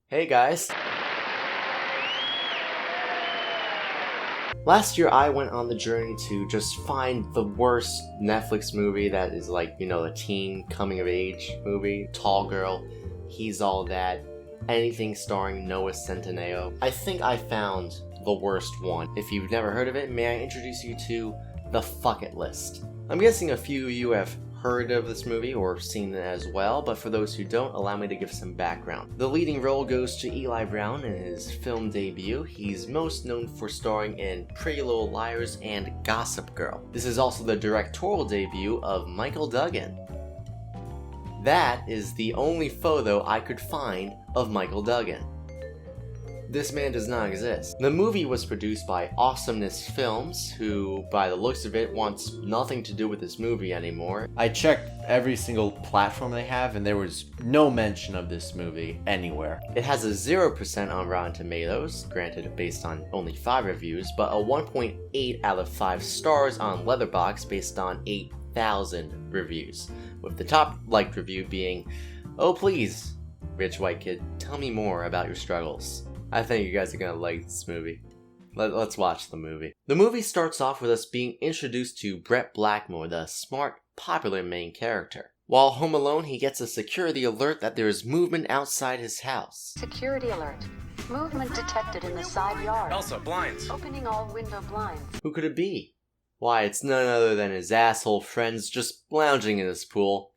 Hey guys. Last year I went on the journey to just find the worst Netflix movie that is like, a teen coming of age movie. Tall Girl, He's All That, anything starring Noah Centineo. I think I found the worst one. If you've never heard of it, may I introduce you to The Fuck It List. I'm guessing a few of you have heard of this movie or seen it as well, but for those who don't, allow me to give some background. The leading role goes to Eli Brown in his film debut. He's most known for starring in Pretty Little Liars and Gossip Girl. This is also the directorial debut of Michael Duggan. That is the only photo I could find of Michael Duggan. This man does not exist. The movie was produced by Awesomeness Films, who, by the looks of it, wants nothing to do with this movie anymore. I checked every single platform they have, and there was no mention of this movie anywhere. It has a 0% on Rotten Tomatoes, granted based on only 5 reviews, but a 1.8 out of 5 stars on Letterboxd based on 8,000 reviews, with the top liked review being, "Oh please, rich white kid, tell me more about your struggles." I think you guys are gonna like this movie. Let's watch the movie. The movie starts off with us being introduced to Brett Blackmore, the smart, popular main character. While home alone, he gets a security alert that there is movement outside his house. Security alert. Movement detected in the side yard. Elsa, blinds. Opening all window blinds. Who could it be? Why, it's none other than his asshole friends just lounging in his pool,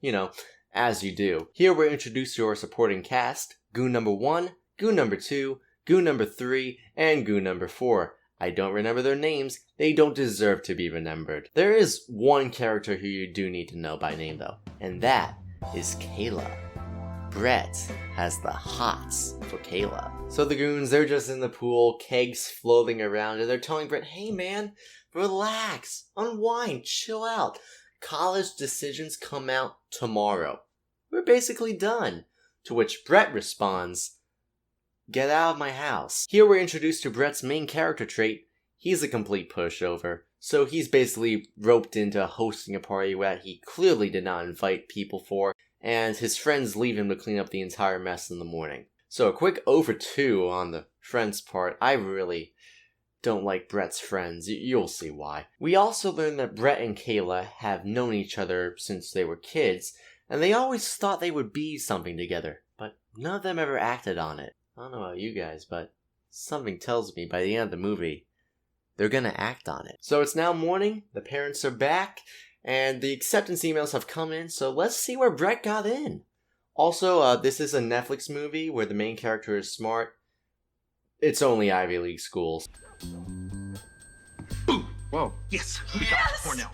as you do. Here we're introduced to our supporting cast: Goon number 1, Goon number 2, Goon number 3, and Goon number 4. I don't remember their names, they don't deserve to be remembered. There is one character who you do need to know by name though, and that is Kayla. Brett has the hots for Kayla. So the goons, they're just in the pool, kegs floating around, and they're telling Brett, "Hey man, relax, unwind, chill out. College decisions come out tomorrow. We're basically done." To which Brett responds, "Get out of my house." Here we're introduced to Brett's main character trait. He's a complete pushover. So he's basically roped into hosting a party that he clearly did not invite people for, and his friends leave him to clean up the entire mess in the morning. So a quick over 2 on the friends part. I really don't like Brett's friends. You'll see why. We also learn that Brett and Kayla have known each other since they were kids, and they always thought they would be something together, but none of them ever acted on it. I don't know about you guys, but something tells me by the end of the movie, they're gonna act on it. So it's now morning, the parents are back, and the acceptance emails have come in, so let's see where Brett got in. Also, this is a Netflix movie where the main character is smart. It's only Ivy League schools. Boom! Whoa. Yes! We got Cornell.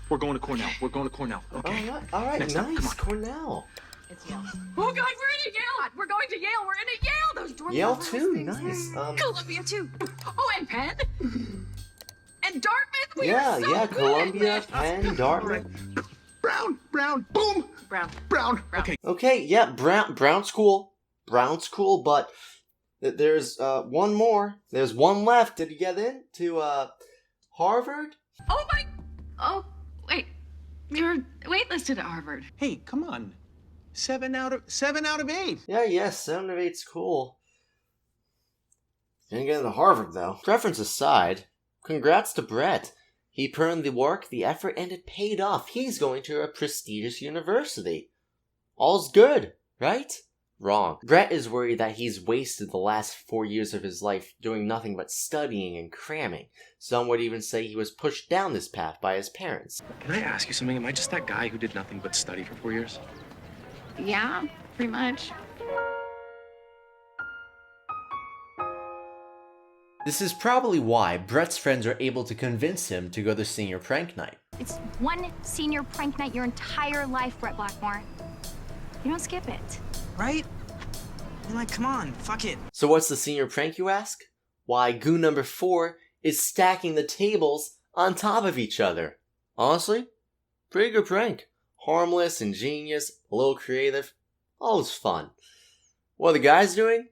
We're going to Cornell. We're going to Cornell. Okay. Alright, Next up, nice, come on. Cornell. It's Yale. Oh God, we're in Yale! We're going to Yale! We're in a Yale! Those dorm Yale rooms, too, things. nice. Columbia too. Oh, and Penn. And Dartmouth. We Yeah, are so good Columbia, at this. Penn, Dartmouth. Brown, boom! Brown. Okay. Okay, yeah, Brown school, but there's one more. There's one left. Did you get in to Harvard? Oh, wait. You're waitlisted at Harvard. Hey, come on. 7 out of 8. Yeah, 7 of 8's cool. Didn't get into Harvard though. Preference aside, congrats to Brett. He put in the work, the effort, and it paid off. He's going to a prestigious university. All's good, right? Wrong. Brett is worried that he's wasted the last 4 years of his life doing nothing but studying and cramming. Some would even say he was pushed down this path by his parents. Can I ask you something? Am I just that guy who did nothing but study for 4 years? Yeah, pretty much. This is probably why Brett's friends are able to convince him to go to senior prank night. It's one senior prank night your entire life, Brett Blackmore. You don't skip it. Right? I'm like, come on, fuck it. So what's the senior prank, you ask? Why, goon number 4 is stacking the tables on top of each other. Honestly, pretty good prank. Harmless, ingenious, a little creative. Always fun. What are the guys doing?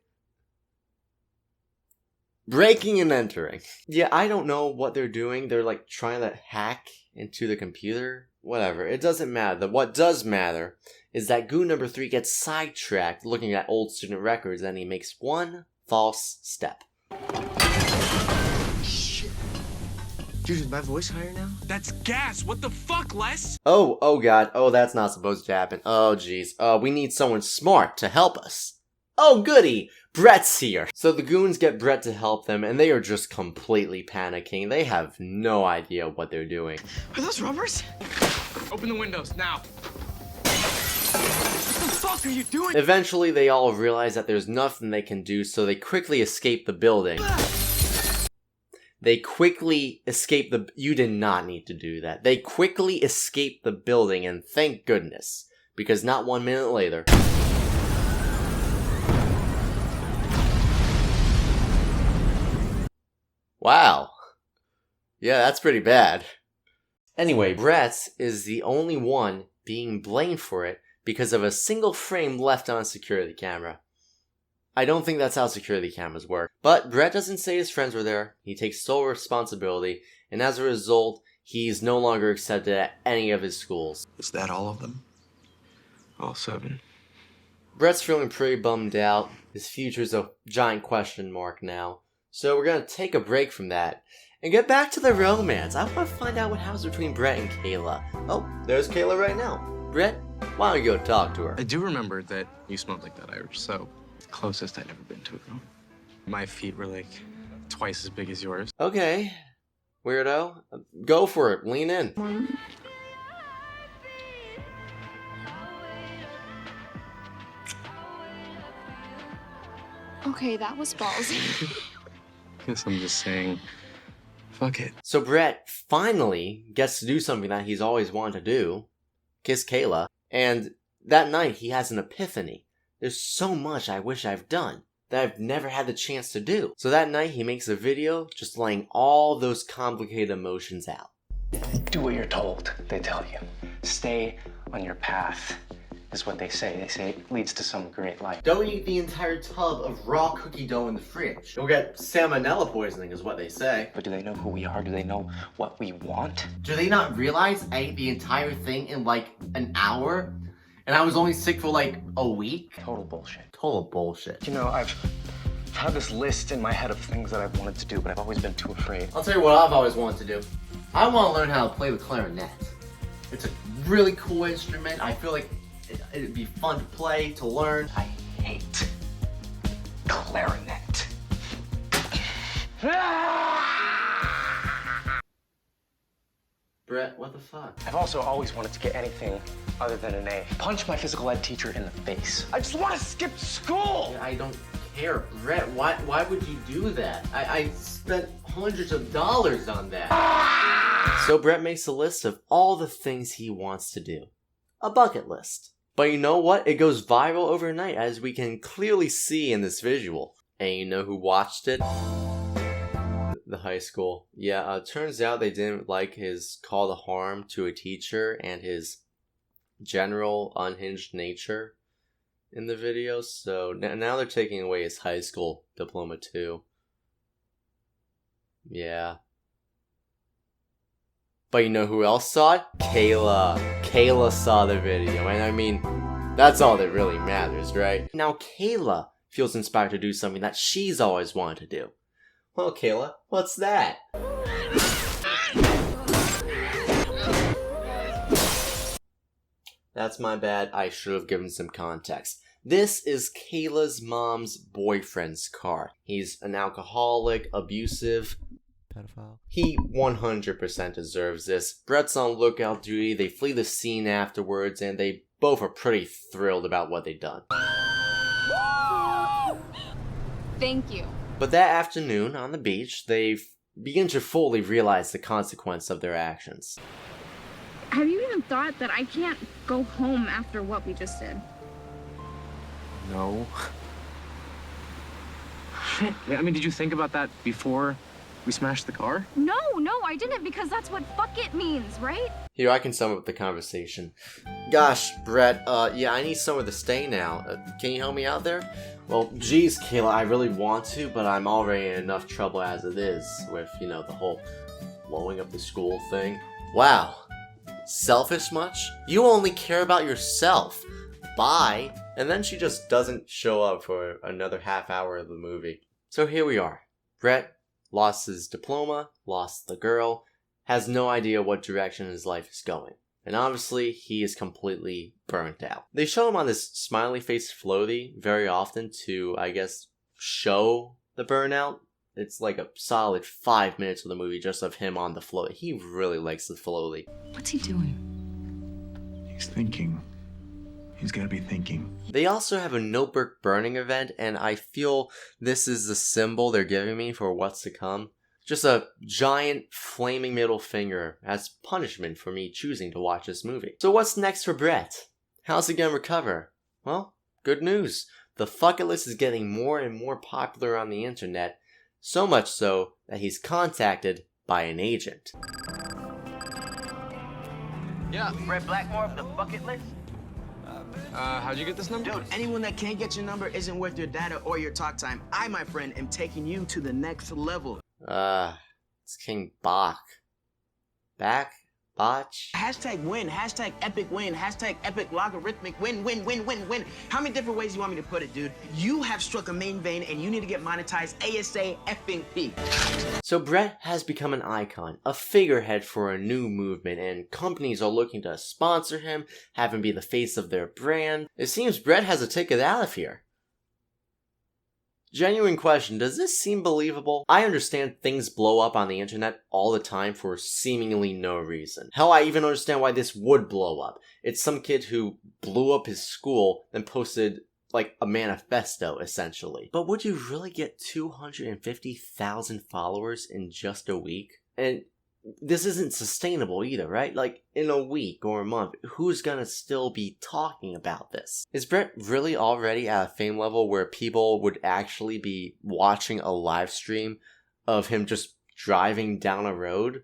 Breaking and entering. Yeah, I don't know what they're doing. They're like trying to hack into the computer whatever. It doesn't matter. What does matter is that goon number 3 gets sidetracked looking at old student records and he makes one false step. Shit. Dude, is my voice higher now? That's gas. What the fuck, Les? Oh god. Oh, that's not supposed to happen. Oh jeez. We need someone smart to help us. Oh goody! Brett's here! So the goons get Brett to help them and they are just completely panicking. They have no idea what they're doing. Are those rubbers? Open the windows, now. What the fuck are you doing? Eventually they all realize that there's nothing they can do, so they quickly escape the building. You did not need to do that. They quickly escape the building, and thank goodness, because not 1 minute later... Wow. Yeah, that's pretty bad. Anyway, Brett is the only one being blamed for it because of a single frame left on a security camera. I don't think that's how security cameras work. But Brett doesn't say his friends were there. He takes sole responsibility, and as a result, he's no longer accepted at any of his schools. Is that all of them? All 7. Brett's feeling pretty bummed out. His future's a giant question mark now. So we're gonna take a break from that and get back to the romance. I want to find out what happens between Brett and Kayla. Oh, there's Kayla right now. Brett, why don't you go talk to her? I do remember that you smelled like that Irish soap. Closest I'd ever been to it, though. My feet were like twice as big as yours. Okay, weirdo. Go for it. Lean in. Okay, that was ballsy. Guess I'm just saying, fuck it. So Brett finally gets to do something that he's always wanted to do. Kiss Kayla. And that night he has an epiphany. There's so much I wish I've done that I've never had the chance to do. So that night he makes a video just laying all those complicated emotions out. Do what you're told, they tell you. Stay on your path, is what they say. They say it leads to some great life. Don't eat the entire tub of raw cookie dough in the fridge. You'll get salmonella poisoning is what they say. But do they know who we are? Do they know what we want? Do they not realize I ate the entire thing in like an hour? And I was only sick for like a week? Total bullshit. Total bullshit. You know, I've had this list in my head of things that I've wanted to do, but I've always been too afraid. I'll tell you what I've always wanted to do. I want to learn how to play the clarinet. It's a really cool instrument. I feel like it'd be fun to play, to learn. I hate clarinet. Brett, what the fuck? I've also always wanted to get anything other than an A. Punch my physical ed teacher in the face. I just want to skip school! Yeah, I don't care. Brett, why would you do that? I spent hundreds of dollars on that. So Brett makes a list of all the things he wants to do. A bucket list. But you know what? It goes viral overnight, as we can clearly see in this visual. And you know who watched it? The high school. Yeah, turns out they didn't like his call to harm to a teacher and his general unhinged nature in the video, so now they're taking away his high school diploma too. Yeah. But you know who else saw it? Kayla. Kayla saw the video, and I mean, that's all that really matters, right? Now Kayla feels inspired to do something that she's always wanted to do. Well, Kayla, what's that? That's my bad. I should have given some context. This is Kayla's mom's boyfriend's car. He's an alcoholic, abusive pedophile. He 100% deserves this. Brett's on lookout duty. They flee the scene afterwards, and they both are pretty thrilled about what they've done. Thank you. But that afternoon on the beach, they begin to fully realize the consequence of their actions. Have you even thought that I can't go home after what we just did? No. Shit. I mean, did you think about that before we smashed the car? No, I didn't, because that's what fuck it means, right? Here, I can sum up the conversation. Gosh, Brett, yeah, I need somewhere to stay now. Can you help me out there? Well, geez, Kayla, I really want to, but I'm already in enough trouble as it is with, you know, the whole blowing up the school thing. Wow. Selfish much? You only care about yourself. Bye. And then she just doesn't show up for another half hour of the movie. So here we are. Brett lost his diploma, lost the girl, has no idea what direction his life is going. And obviously, he is completely burnt out. They show him on this smiley face floaty very often to, I guess, show the burnout. It's like a solid 5 minutes of the movie just of him on the float. He really likes the floaty. What's he doing? He's thinking. He's gotta be thinking. They also have a notebook burning event, and I feel this is the symbol they're giving me for what's to come. Just a giant flaming middle finger as punishment for me choosing to watch this movie. So what's next for Brett? How's he gonna recover? Well, good news. The Fuck It list is getting more and more popular on the internet, so much so that he's contacted by an agent. Yeah, Brett Blackmore of the bucket list? How'd you get this number? dude, anyone that can't get your number isn't worth your data or your talk time. I, my friend, am taking you to the next level. It's King Bach. Back? Botch? Hashtag win, hashtag epic win, hashtag epic logarithmic win, win, win, win, win. How many different ways do you want me to put it, dude? You have struck a main vein and you need to get monetized ASAP. So Brett has become an icon, a figurehead for a new movement, and companies are looking to sponsor him, have him be the face of their brand. It seems Brett has a ticket out of here. Genuine question, does this seem believable? I understand things blow up on the internet all the time for seemingly no reason. Hell, I even understand why this would blow up. It's some kid who blew up his school and posted like a manifesto, essentially. But would you really get 250,000 followers in just a week? And this isn't sustainable either, right? Like, in a week or a month, who's gonna still be talking about this? Is Brett really already at a fame level where people would actually be watching a live stream of him just driving down a road?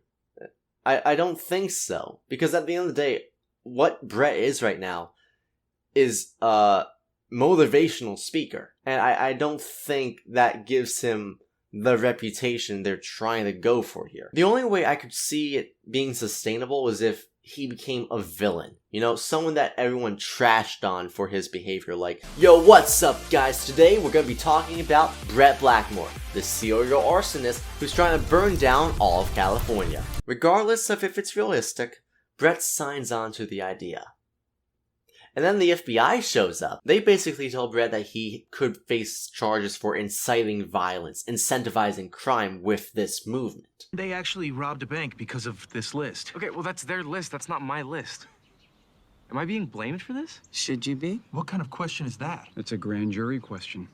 I don't think so. Because at the end of the day, what Brett is right now is a motivational speaker. And I don't think that gives him the reputation they're trying to go for here. The only way I could see it being sustainable is if he became a villain. You know, someone that everyone trashed on for his behavior, like, yo, what's up guys? Today we're gonna be talking about Brett Blackmore, the serial arsonist who's trying to burn down all of California. Regardless of if it's realistic, Brett signs on to the idea. And then the FBI shows up. They basically tell Brett that he could face charges for inciting violence, incentivizing crime with this movement. They actually robbed a bank because of this list. Okay, well, that's their list. That's not my list. Am I being blamed for this? Should you be? What kind of question is that? It's a grand jury question.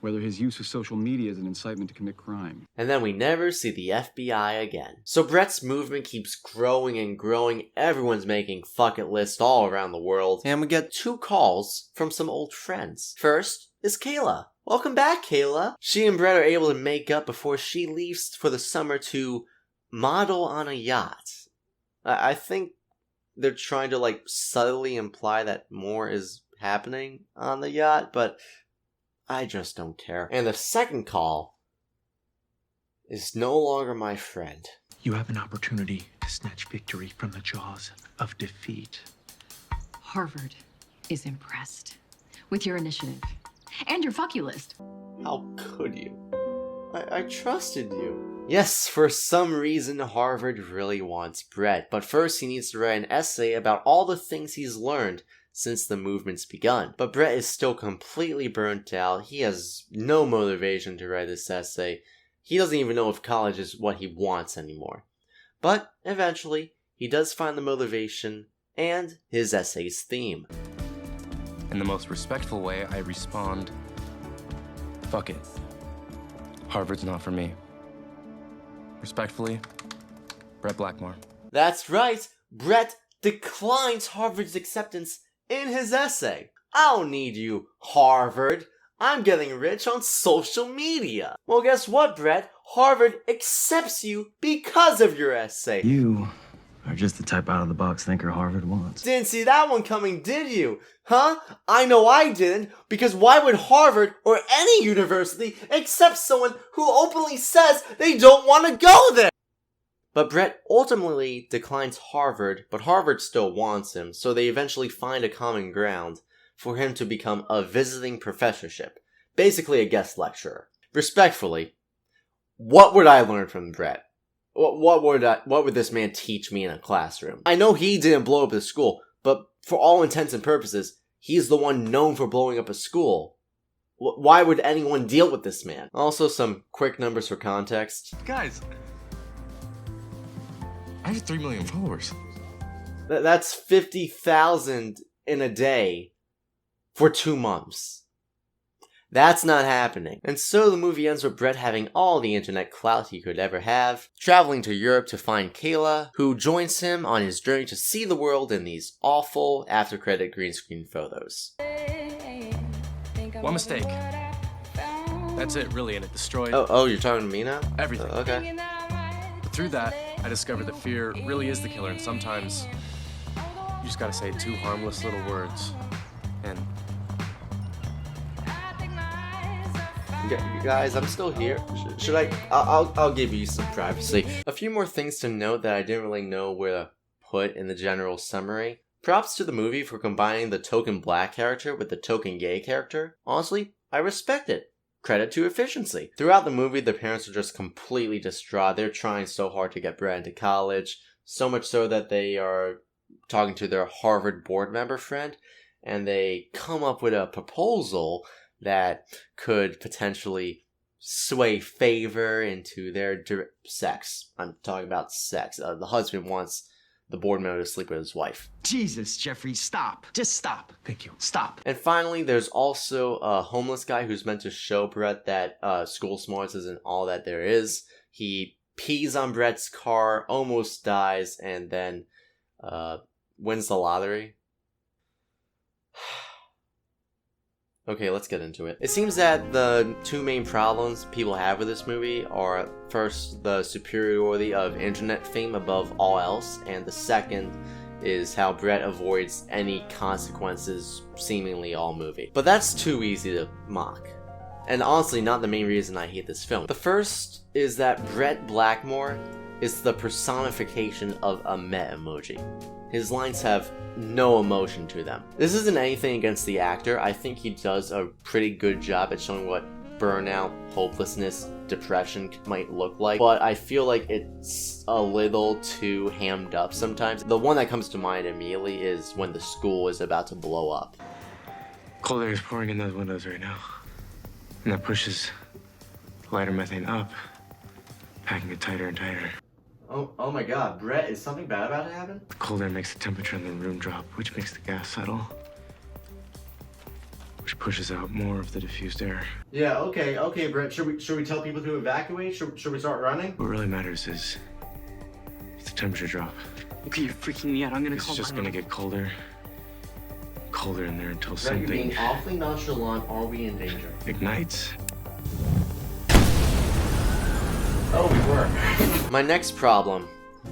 Whether his use of social media is an incitement to commit crime. And then we never see the FBI again. So Brett's movement keeps growing and growing. Everyone's making fuck it lists all around the world. And we get 2 calls from some old friends. First is Kayla. Welcome back, Kayla. She and Brett are able to make up before she leaves for the summer to model on a yacht. I think they're trying to like subtly imply that more is happening on the yacht, but I just don't care. And the second call is no longer my friend. You have an opportunity to snatch victory from the jaws of defeat. Harvard is impressed with your initiative and your fuck you list. How could you? I trusted you. Yes, for some reason Harvard really wants Brett, but first he needs to write an essay about all the things he's learned since the movement's begun. But Brett is still completely burnt out. He has no motivation to write this essay. He doesn't even know if college is what he wants anymore. But eventually, he does find the motivation and his essay's theme. In the most respectful way, I respond, fuck it. Harvard's not for me. Respectfully, Brett Blackmore. That's right, Brett declines Harvard's acceptance in his essay. I don't need you, Harvard. I'm getting rich on social media. Well, guess what, Brett? Harvard accepts you because of your essay. You are just the type out-of-the-box thinker Harvard wants. Didn't see that one coming, did you? Huh? I know I didn't, because why would Harvard or any university accept someone who openly says they don't want to go there? But Brett ultimately declines Harvard, but Harvard still wants him, so they eventually find a common ground for him to become a visiting professorship, basically a guest lecturer. Respectfully, what would I learn from Brett? What would this man teach me in a classroom? I know he didn't blow up the school, but for all intents and purposes, he's the one known for blowing up a school. Why would anyone deal with this man? Also, some quick numbers for context. Guys, I have 3 million followers. That's 50,000 in a day for 2 months. That's not happening. And so the movie ends with Brett having all the internet clout he could ever have, traveling to Europe to find Kayla, who joins him on his journey to see the world in these awful after-credit green screen photos. One mistake. That's it, really, and it destroyed... Oh, you're talking to me now? Everything. Okay. But through that, I discovered that fear really is the killer, and sometimes you just gotta say 2 harmless little words, and... Guys, I'm still here. Should I? I'll give you some privacy. A few more things to note that I didn't really know where to put in the general summary. Props to the movie for combining the token black character with the token gay character. Honestly, I respect it. Credit to efficiency. Throughout the movie, the parents are just completely distraught. They're trying so hard to get Brett into college, so much so that they are talking to their Harvard board member friend, and they come up with a proposal that could potentially sway favor into their sex. I'm talking about sex. The husband wants the board member to sleep with his wife. Jesus, Jeffrey, stop. Just stop. Thank you. Stop. And finally, there's also a homeless guy who's meant to show Brett that school smarts isn't all that there is. He pees on Brett's car, almost dies, and then wins the lottery. Okay, let's get into it. It seems that the 2 main problems people have with this movie are, first, the superiority of internet fame above all else, and the second is how Brett avoids any consequences seemingly all movie. But that's too easy to mock. And honestly, not the main reason I hate this film. The first is that Brett Blackmore is the personification of a meh emoji. His lines have no emotion to them. This isn't anything against the actor. I think he does a pretty good job at showing what burnout, hopelessness, depression might look like, but I feel like it's a little too hammed up sometimes. The one that comes to mind immediately is when the school is about to blow up. Cold air is pouring in those windows right now, and that pushes lighter methane up, packing it tighter and tighter. Oh my god, Brett, is something bad about to happen? The cold air makes the temperature in the room drop, which makes the gas settle, which pushes out more of the diffused air. Yeah, okay, Brett, should we tell people to evacuate? Should we start running? What really matters is the temperature drop. Okay, you're freaking me out. I'm gonna call It's just gonna get colder in there until Brett, something you're being awfully nonchalant. Are we in danger? ignites. Oh, we were. My next problem,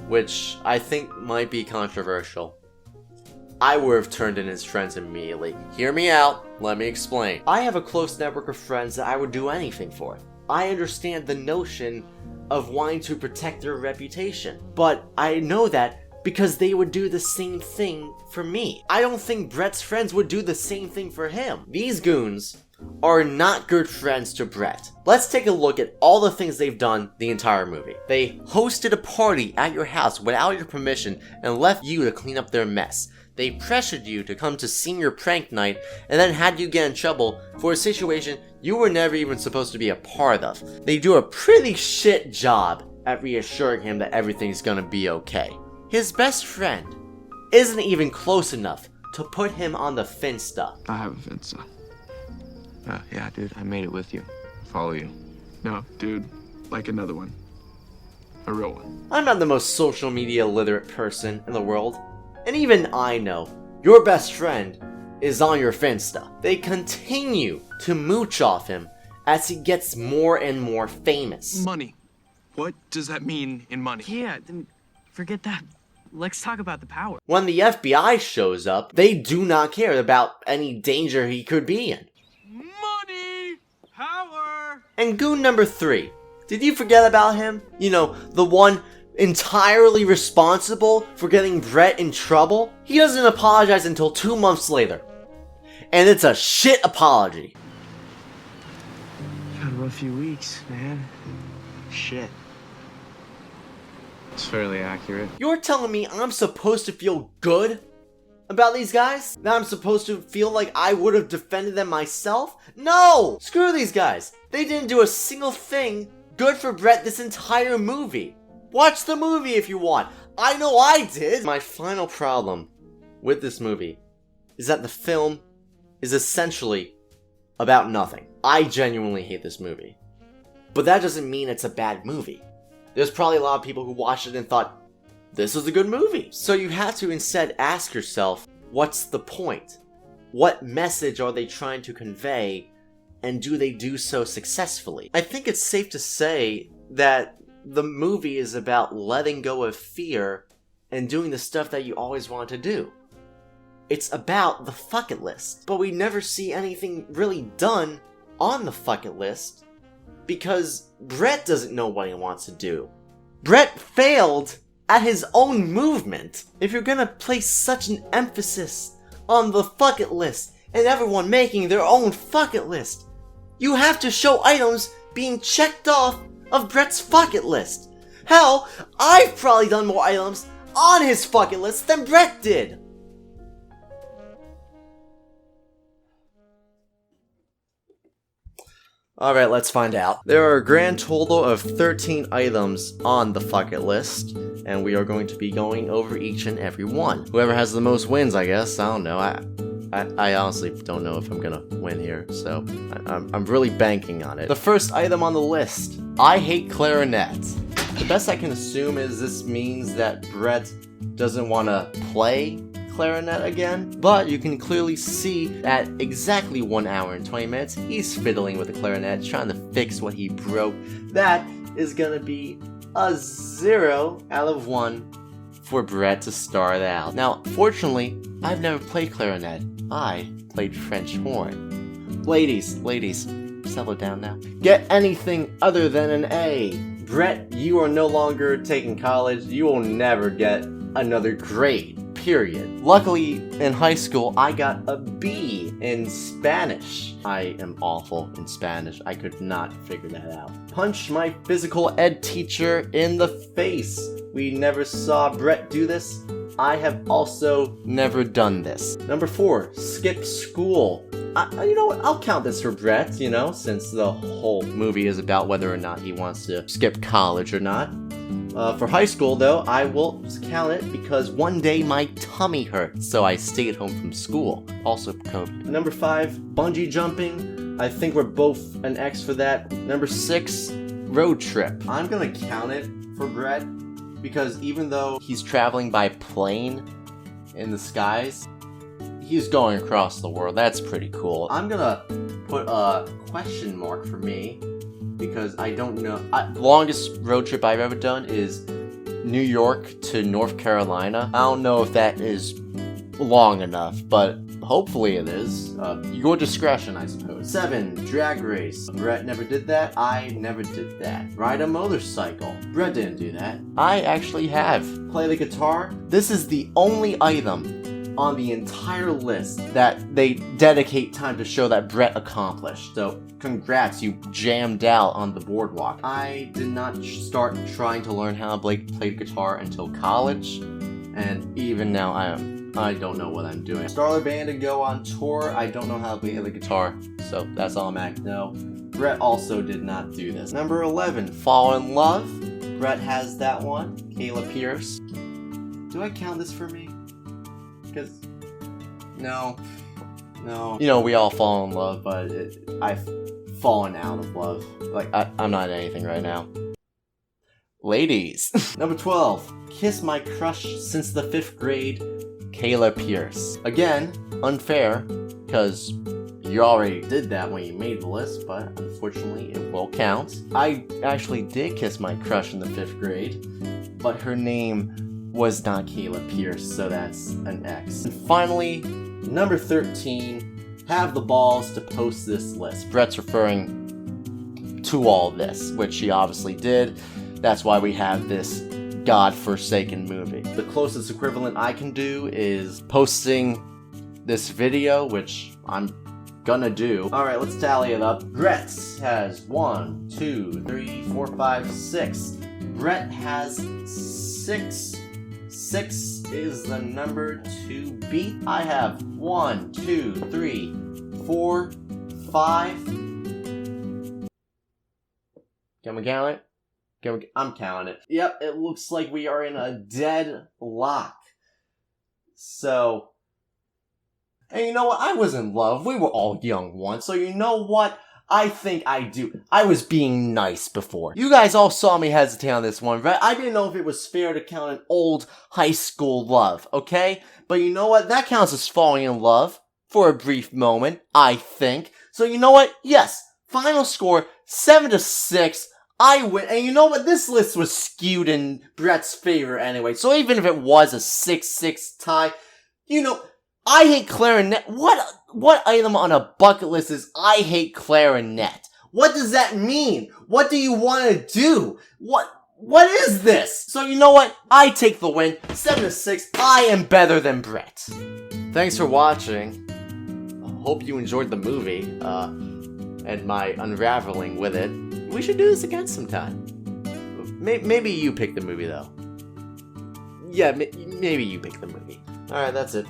which I think might be controversial. I would have turned in his friends immediately. Hear me out, let me explain. I have a close network of friends that I would do anything for. I understand the notion of wanting to protect their reputation, but I know that because they would do the same thing for me. I don't think Brett's friends would do the same thing for him. These goons are not good friends to Brett. Let's take a look at all the things they've done the entire movie. They hosted a party at your house without your permission and left you to clean up their mess. They pressured you to come to senior prank night and then had you get in trouble for a situation you were never even supposed to be a part of. They do a pretty shit job at reassuring him that everything's gonna be okay. His best friend isn't even close enough to put him on the Finsta. I have a Finsta. Yeah, dude, I made it with you. Follow you. No, dude, like another one. A real one. I'm not the most social media literate person in the world, and even I know your best friend is on your Finsta. They continue to mooch off him as he gets more and more famous. Money. What does that mean in money? Yeah, then forget that. Let's talk about the power. When the FBI shows up, they do not care about any danger he could be in. Money! Power! And goon number 3. Did you forget about him? You know, the one entirely responsible for getting Brett in trouble? He doesn't apologize until 2 months later. And it's a shit apology. Had a rough few weeks, man. Shit. It's fairly accurate. You're telling me I'm supposed to feel good about these guys? That I'm supposed to feel like I would have defended them myself? No! Screw these guys. They didn't do a single thing good for Brett this entire movie. Watch the movie if you want. I know I did. My final problem with this movie is that the film is essentially about nothing. I genuinely hate this movie. But that doesn't mean it's a bad movie. There's probably a lot of people who watched it and thought, this is a good movie. So you have to instead ask yourself, what's the point? What message are they trying to convey, and do they do so successfully? I think it's safe to say that the movie is about letting go of fear and doing the stuff that you always want to do. It's about the fuck it list. But we never see anything really done on the fuck it list because Brett doesn't know what he wants to do. Brett failed at his own movement. If you're gonna place such an emphasis on the fuck it list and everyone making their own fuck it list, you have to show items being checked off of Brett's fuck it list. Hell, I've probably done more items on his fuck it list than Brett did. Alright, let's find out. There are a grand total of 13 items on the fuck it list, and we are going to be going over each and every one. Whoever has the most wins, I guess. I don't know. I honestly don't know if I'm gonna win here, so I'm really banking on it. The first item on the list, I hate clarinet. The best I can assume is this means that Brett doesn't want to play clarinet again, but you can clearly see at exactly 1 hour and 20 minutes, he's fiddling with the clarinet, trying to fix what he broke. That is gonna be a 0 out of 1 for Brett to start out. Now, fortunately, I've never played clarinet. I played French horn. Ladies, settle down now. Get anything other than an A. Brett, you are no longer taking college. You will never get another grade. Period. Luckily, in high school, I got a B in Spanish. I am awful in Spanish. I could not figure that out. Punch my physical ed teacher in the face. We never saw Brett do this. I have also never done this. Number 4, skip school. You know what? I'll count this for Brett, you know, since the whole movie is about whether or not he wants to skip college or not. For high school, though, I will count it because one day my tummy hurt, so I stayed home from school. Also COVID. Number 5, bungee jumping. I think we're both an X for that. Number 6, road trip. I'm gonna count it for Brett because even though he's traveling by plane in the skies, he's going across the world. That's pretty cool. I'm gonna put a question mark for me, because I don't know. The longest road trip I've ever done is New York to North Carolina. I don't know if that is long enough, but hopefully it is. Your discretion, I suppose. 7, drag race. Brett never did that. I never did that. Ride a motorcycle. Brett didn't do that. I actually have. Play the guitar. This is the only item on the entire list that they dedicate time to show that Brett accomplished. So, congrats, you jammed out on the boardwalk. I did not start trying to learn how to play guitar until college, and even now I don't know what I'm doing. Start a band and go on tour. I don't know how to play the guitar, so that's all I'm at. No, Brett also did not do this. Number 11, fall in love. Brett has that one. Kayla Pierce. Do I count this for me? Because, no. You know, we all fall in love, but I've fallen out of love. Like, I'm not anything right now. Ladies. Number 12, kiss my crush since the 5th grade, Kayla Pierce. Again, unfair, because you already did that when you made the list, but unfortunately it will count. I actually did kiss my crush in the 5th grade, but her name was not Kayla Pierce, so that's an X. And finally, number 13, have the balls to post this list. Brett's referring to all this, which she obviously did. That's why we have this godforsaken movie. The closest equivalent I can do is posting this video, which I'm gonna do. Alright, let's tally it up. Brett has 1, 2, 3, 4, 5, 6. Brett has 6. 6 is the number to beat. I have 1, 2, 3, 4, 5. Can we count it? I'm counting it. Yep, it looks like we are in a deadlock. So, and you know what? I was in love. We were all young once. So you know what? I think I do. I was being nice before. You guys all saw me hesitate on this one, right? I didn't know if it was fair to count an old high school love, okay? But you know what? That counts as falling in love for a brief moment, I think. So you know what? Yes. Final score, 7-6. I win. And you know what? This list was skewed in Brett's favor anyway. So even if it was a 6-6 tie, you know, I hate clarinet. What item on a bucket list is I hate clarinet? What does that mean? What do you want to do? What is this? So you know what? I take the win. 7-6. I am better than Brett. Thanks for watching. Hope you enjoyed the movie, and my unraveling with it. We should do this again sometime. Maybe you pick the movie, though. Yeah, maybe you pick the movie. Alright, that's it.